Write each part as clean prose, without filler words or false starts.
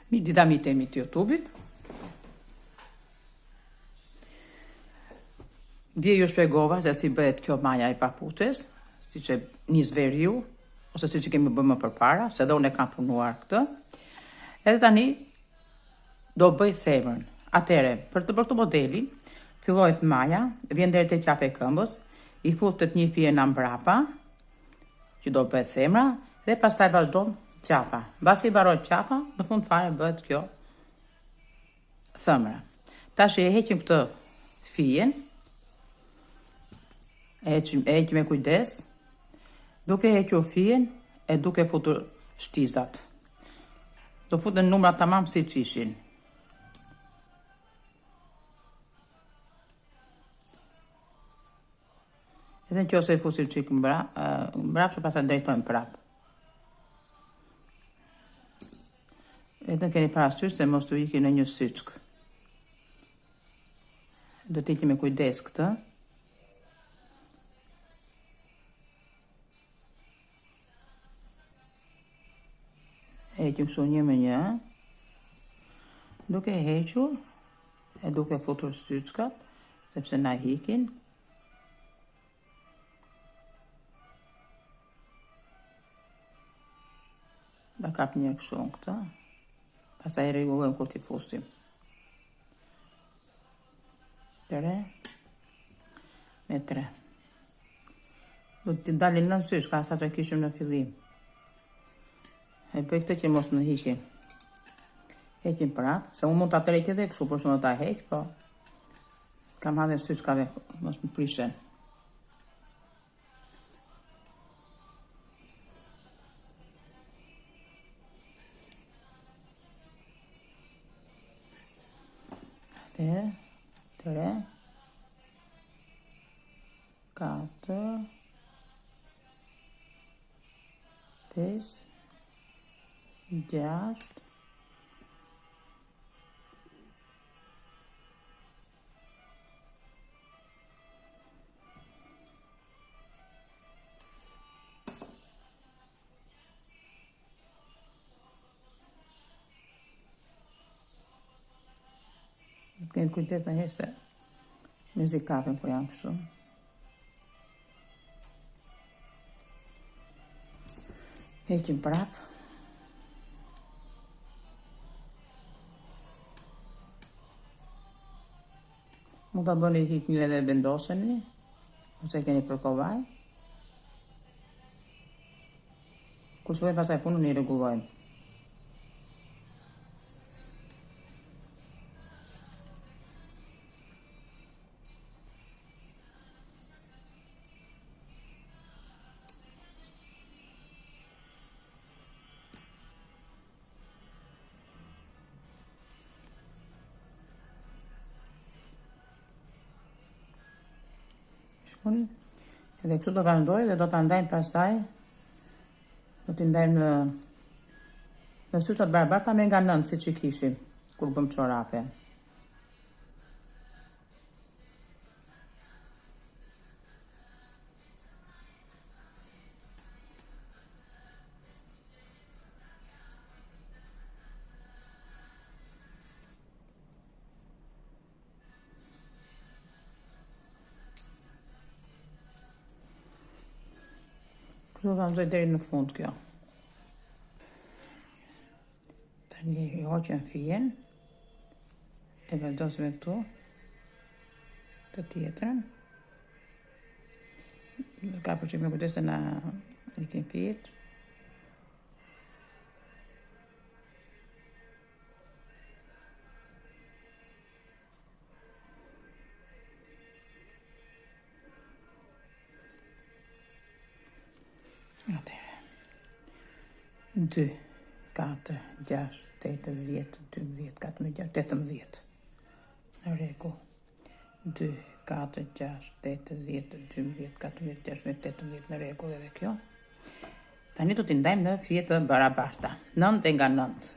Dita mi temi të YouTube-it. Dje ju shpjegova se si bëhet kjo maja e papuçes, si që nis veriu, ose si që kemi bërë më përpara, se dhe unë e kam punuar këtë. Edhe tani do bëj themrën. Atere, për këtë modelin, fillohet maja, vjen deri te qapi e këmbës, i futet një fije nga mbrapa, që do bëhet themra, dhe pastaj vazhdon qapa. Mbasi mbaroj qapa, në fund fare bëhet kjo themra. Tash e heqim këtë fijen, e heqim me kujdes, duke hequr fijen e duke futur shtizat. Do futen numra tamam si që ishin. Edhe në qose i fusim qik mbrap, që pasaj drejtojmë prap. Edhe në keni parasysh se mos të iki në një syçk. Do të iki me kujdes këtë. Heqim kështu një me një. Duke hequr e duke futur syçkat, sepse na hikin. Da kap një kështu në këta. Pastaj e rregullojmë kur t'i fusim. 3 me 3. Do t'i dalin nën syç, ka sa që kishim në fillim. E bëj këtë që mos në hiqim. Heqim prap, se unë mund t'a tërheq edhe kështu, por që në t'a heq, po kam hadhe syçkave, mos më prishen. Tre, 4, 5, 6, 'Kemi kujdes në herë se me zi kapin kur janë kështu. Heqim prap. Mund ta bëni hik një edhe vendoseni, ose keni për kovaj. Kur shkojmë pasaj punën i rregullojmë. Edhe kështu do vazhdoj dhe do t'a ndajmë pastaj, do t'i ndajmë në syçat barabarta me nga nënt, si që kishim, kur bëm çorape. Kështu vazhdoj deri në fund kjo. Tani i hoqëm fijen. E vendosim këtu. Të tjetrën. Ka për që me kujdes se na ikin fijet. Atere. 2, 4, 6, 8, 10, 12, 14, 18. Në rregull. 2, 4, 6, 8, 10, 12, 14, 16, 18. Në rregull edhe kjo. Tani do t'i ndajmë në fije të barabarta. 9 nga 9.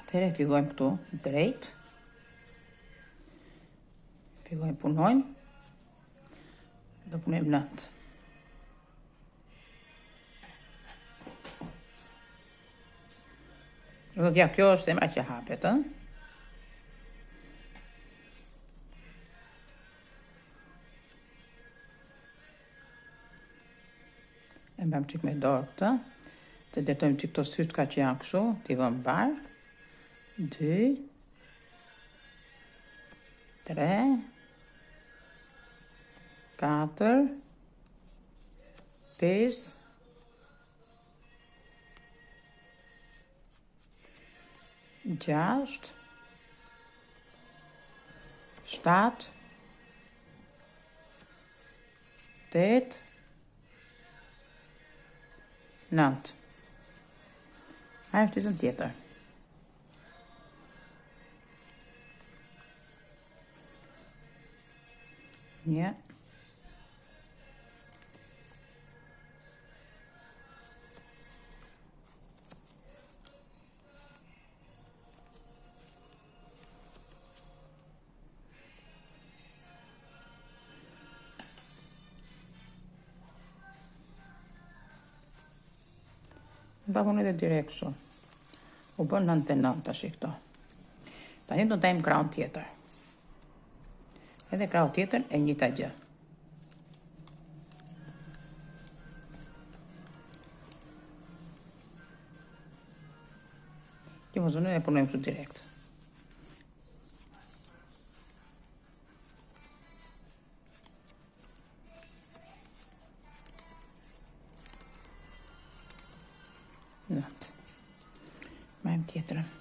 Atëherë fillojmë këtu drejt. Fillojmë punojmë. Do punojmë lëndë. Ja, kjo është emra që hapet, E mbam qik me dorë këtë, të detojmë që këto sytka që janë këshu, t'i vëm barë, 2, 3, 4, 5, 6, 7, 8, 9. Ajo është tizën tjetër. Një. Ba punë edhe direkt kështu. U bën 99 tash këto. Tani do të tajmë krahun tjetër. Edhe krahu tjetër e njëjta gjë. Kjo mos unë e punojmë kështu direkt. Nëtë. Majmë tjetërën.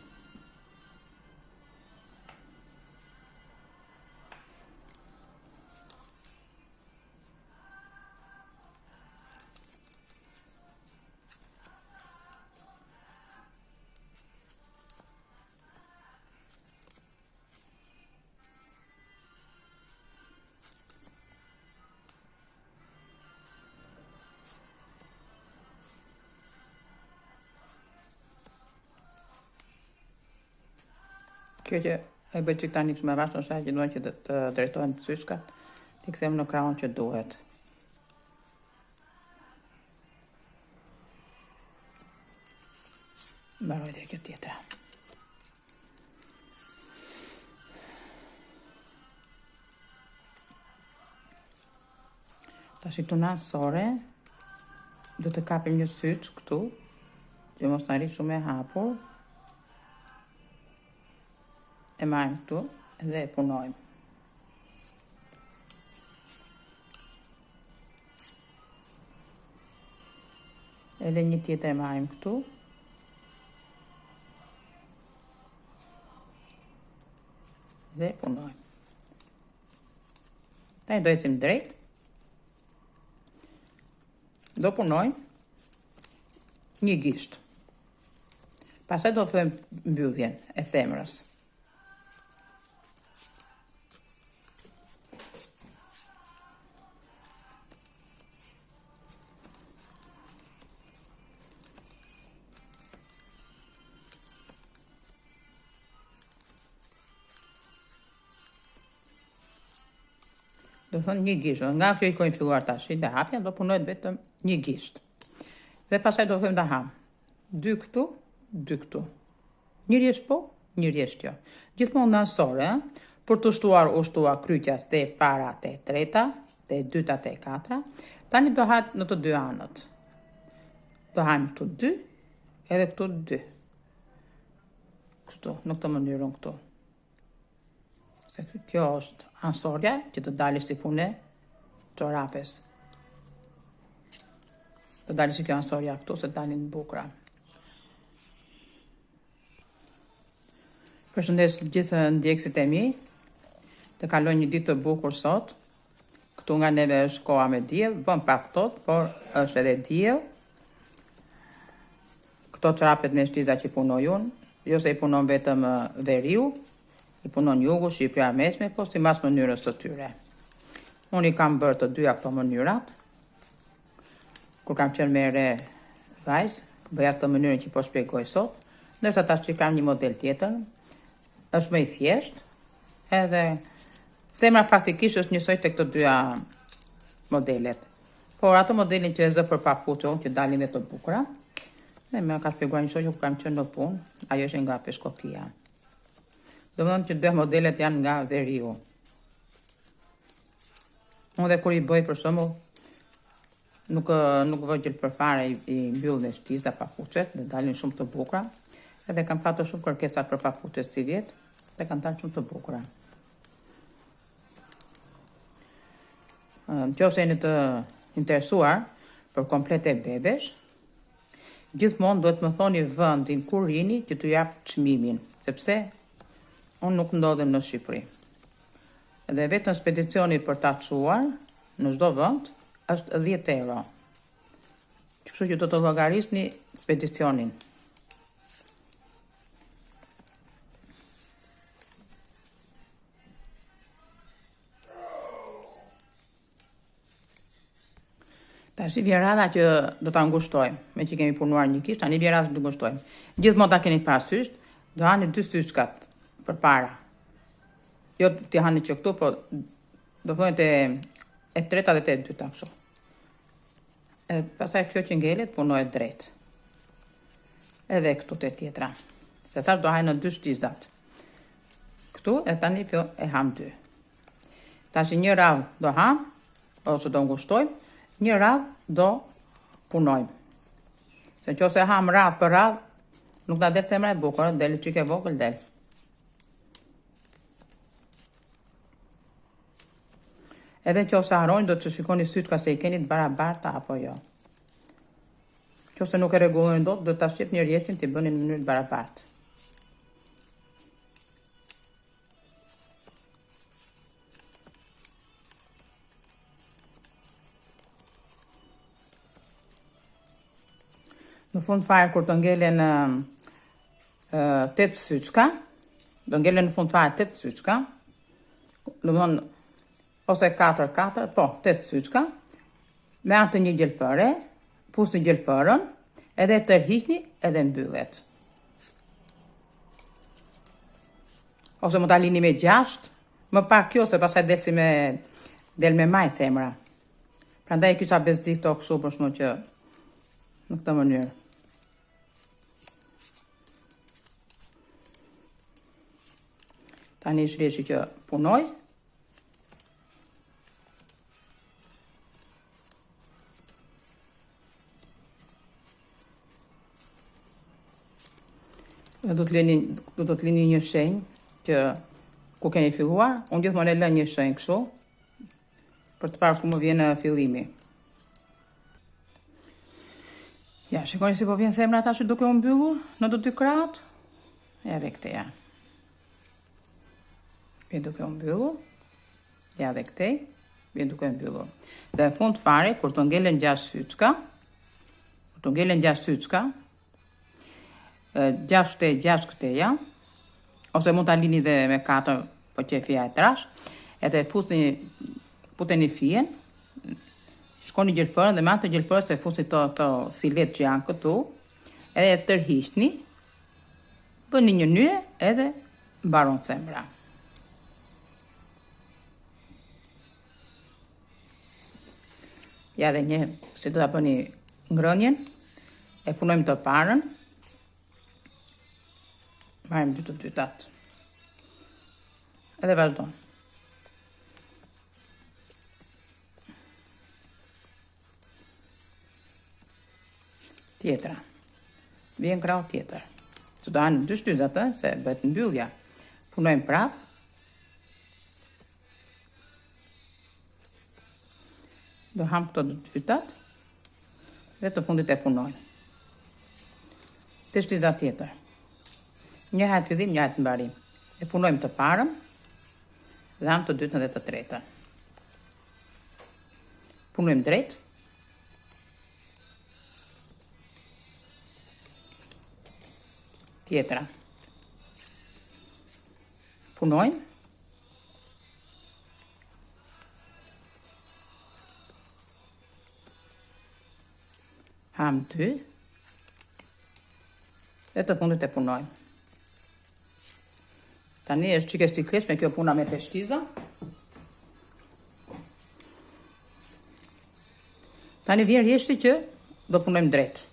Kjo që e bëjt që këta një kësë me vashtë në shaj që duhen që të drejtojnë të syshkat, t'i këthejmë në krahun që duhet. Mbaroj dhe kjo tjetra. Ta shi këtu në ansore, du të kapim një syç këtu, që mos të arri shumë e hapur. E majmë këtu dhe e punojmë. Edhe një tjetër e majmë këtu. Dhe e punojmë. Ta e do ecim drejt. Do punojmë një gisht. Pastaj do fillojmë mbylljen e themrës. Do thonë një gisht, nga kjo i kojnë filluar tash, dhe hapja do punojt vetëm një gisht. Dhe pasaj do thëmë da ham. 2 këtu, 2 këtu. Njëri është po, njëri është jo. Gjithmonë në ansore, për të shtuar u shtua kryqjas të para të treta, të dyta të katra, tani do hatë në të dy anët. Do hajmë këtu 2, edhe këtu 2. Kështu, në këtë mënyrën këtu. Se kjo është ansorja që të dalë si pune çorapes. Të dalë si kjo ansorja këtu, se dalin bukra. Përshëndes gjithë ndjekësit e mi, të kaloj një ditë të bukur sot. Këtu nga neve është koha me diell, bën pak ftohtë, por është edhe diell. Këto çorapet me shtiza që punoj unë, jo se i punon vetëm veriu, i punon jugu, Shqipëria e mesme, po si mas mënyrës së tyre. Unë i kam bërë të dyja këto mënyrat. Kur kam qenë me re vajzë, bëja këtë mënyrën që po shpjegoj sot, Ndërsa tash që kam një model tjetër, është më i thjesht, edhe themra faktikisht është njësoj të këto dyja modelet. Por ato modelin që e zë për papuço, që dalin dhe të bukura, dhe me ka shpjeguar një shoqë ku kam qenë në punë, ajo është nga peshkopia. Domethënë që dy modelet janë nga veriu. Unë dhe kur i bëj për shembull, nuk vë gjel përpara i mbyll me shtiza papuçet dhe dalin shumë të bukura. Edhe kam patur shumë kërkesa për papuçe si vjet, dhe kanë dalë shumë të bukura. Nëse jeni të interesuar për komplete bebesh, gjithmonë duhet më thoni vendin kur rini që t'ju jap çmimin, sepse unë nuk ndodhem në Shqipëri. Edhe vetëm spedicioni për ta çuar në çdo vend është 10 euro. Kështu që do të llogarisni spedicionin. Tash vjen radha që do ta ngushtojmë, me që kemi punuar një kish, tani vjen radha që do ngushtojmë. Gjithmonë ta keni parasysh, do hani 2 syçkat përpara. Jo ti hani që këtu, po do thonë e treta dhe e dyta kështu. Edhe pastaj kjo që ngelet punohet drejt. Edhe këtu te tjetra. Se thash do hajnë 2 shtizat. Këtu e tani e ham 2. Tash një radhë do ham, ose do ngushtojmë, një radhë do punojmë. Se nëse ham radhë për radhë, nuk na del themra e bukur, del çike vogël del. Edhe nëse harroni, do të shikoni sytë se i keni të barabarta apo jo. Nëse nuk e rregulloni dot, do ta shqip një rjeshin t'i bëni në mënyrë të barabartë. Në fund fare kur të ngelen 8 syçka, do ngelen në fund fare 8 syçka, domthon ose 4, po 8 syçka, me anë të një gjelpëre, fusni gjelpërën, edhe tërhiqni edhe mbyllet. Ose mund ta lini me 6, më pak kjo se pastaj del me maj themra. Prandaj kisha bezdi këto kështu për shkak që në këtë mënyrë. Tani shreshi që punoj. Do të lini një shenjë që ku keni filluar, unë gjithmonë e lë një shenjë kështu për të parë ku më vjen fillimi. Ja, shikoni si po vjen themra ata që duke u mbyllur në të dy krahët. Edhe këteja. Vjen duke u mbyllur. Ja dhe këtej, vjen duke u mbyllur. Dhe në fund fare, kur të ngelen 6 syçka, 6 këteja, ose mund ta lini dhe me 4, po që fija e trash, edhe puteni fijen, shkoni gjelpërën dhe me atë gjelpërës se fusi të filet që janë këtu, edhe tërhiqni, bëni një nyje edhe mbaron themra. Ja dhe një, se do ta bëni ngrënien, e punojmë të parën, marrim 2 të dytat. Edhe vazhdojmë. Tjetra. Vjen krau tjetër. Që do hanë 2 shtyzat, se bëhet mbyllja. Punojmë prap. Do ham këto 2 dytat. Dhe të fundit e punojmë. Të shtyzat tjetër. Një herë fillim, një herë mbarim. E punojmë të parën, dhe ham të dytën dhe të tretën. Punojmë drejt. Tjetra. Punojmë. Ham 2. Dhe të fundit e punojmë. Tani është çike siklesh me kjo puna me peshtiza. Tani vjen rjeshti që do punojmë drejt.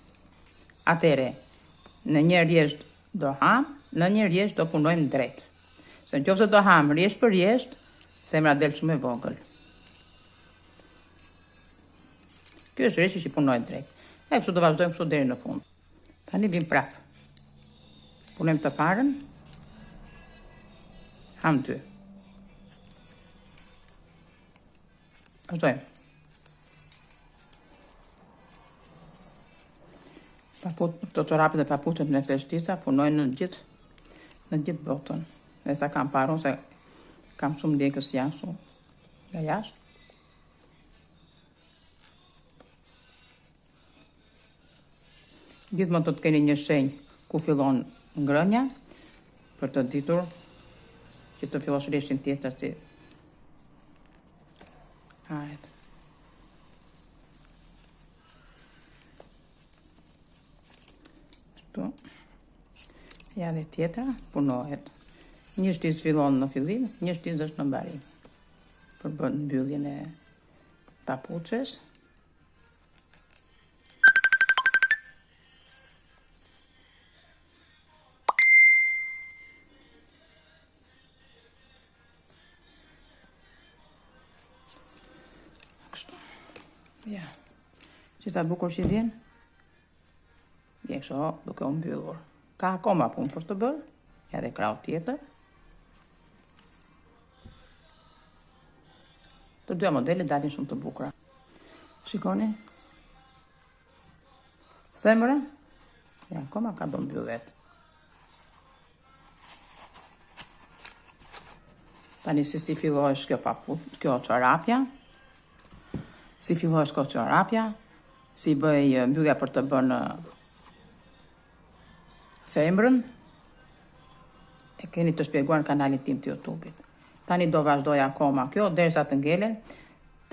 Atere, në një rjesht do ham, në një rjesht do punojmë drejt. Se në qofse do ham rjesht për rjesht, themra del shumë e vogël. Kjo është rjeshti që punojmë drejt. E kështu do vazhdojmë kështu deri në fund. Tani vim prap. Punojmë të parën. Ham 2. Vazhdojmë. Këto çorapet dhe papuçet me peshtiza punojnë në gjithë botën. Dhe sa kam parë se kam shumë ndjekës jashtë nga jashtë. Gjithmonë do të keni një shenjë ku fillon ngrënia për të ditur që të fillosh rreshtin tjetër ti. Hajde. Kështu. Ja dhe tjetra punohet. Një shtiz fillon në fillim, një shtiz është në mbarim. Për bën mbylljen e papuçes. Ja, që sa bukur që vjen kështu, duke u mbyllur. Ka akoma punë për të bërë, ja dhe krau tjetër. Të dyja modele dalin shumë të bukura. Shikoni. Femra, ja akoma ka do mbyllet. Tani si fillohesh kjo çorapja. Si fillohesh kjo çorapja, si bëj mbyllja për të bërë femrën, e keni të shpjeguar në kanalin tim të YouTube-it. Tani do vazhdoj akoma kjo, derisa të ngelen,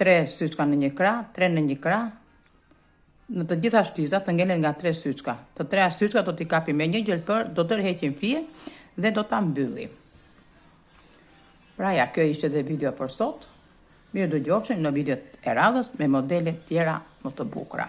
3 syçka në një krah, 3 në një krah, në të gjitha shtizat të ngelen nga 3 syçka. Të 3 syçka do t'i kapim me një gjelpër, do të rheqim fije dhe do ta mbyllim. Pra ja, kjo ishte dhe video për sot. Mirë dëgjofshim në videot e radhës me modele tjera më të bukura.